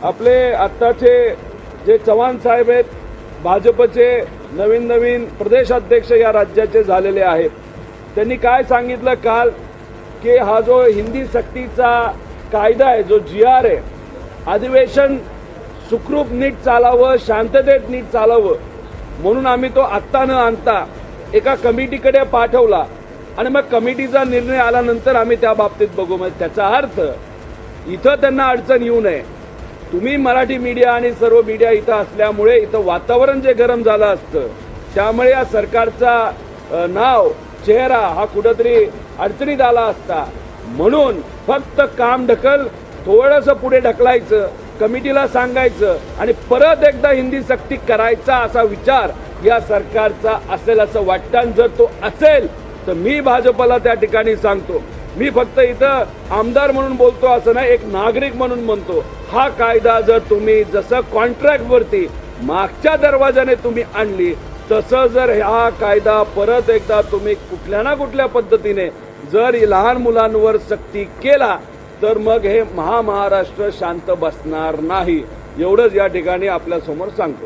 आपले आत्ताचे जे चव्हाण साहेब आहेत, भाजपचे नवीन प्रदेशाध्यक्ष या राज्याचे झालेले आहेत, त्यांनी काय सांगितलं काल की हा जो हिंदी सक्तीचा कायदा आहे, जो GR आहे, अधिवेशन सुखरूप नीट चालावं, शांततेत नीट चालावं म्हणून आम्ही तो आत्ता न आणता एका कमिटीकडे पाठवला आणि मग कमिटीचा निर्णय आल्यानंतर आम्ही त्या बाबतीत बघू. म्हणजे त्याचा अर्थ इथं त्यांना अडचण येऊ नये. तुम्ही मराठी मीडिया आणि सर्व मीडिया इथं असल्यामुळे इथं वातावरण जे गरम झालं असतं, त्यामुळे या सरकारचा नाव चेहरा हा कुठंतरी अडचणीत आला असता. म्हणून फक्त काम ढकल, थोडंसं पुढे ढकलायचं, कमिटीला सांगायचं आणि परत एकदा हिंदी सक्ती करायचा असा विचार या सरकारचा असेल असं वाटतं. जर तो असेल तर मी भाजपला त्या ठिकाणी सांगतो, मी फक्त इथं आमदार म्हणून बोलतो असं नाही, एक नागरिक म्हणून म्हणतो, हा कायदा जर तुम्ही जसं कॉन्ट्रॅक्टवरती मागच्या दरवाजाने तुम्ही आणली, तसं जर हा कायदा परत एकदा तुम्ही कुठल्या ना कुठल्या पद्धतीने जर लहान मुलांवर सक्ती केला तर मग हे महाराष्ट्र शांत बसणार नाही. एवढंच या ठिकाणी आपल्या समोर सांगतो.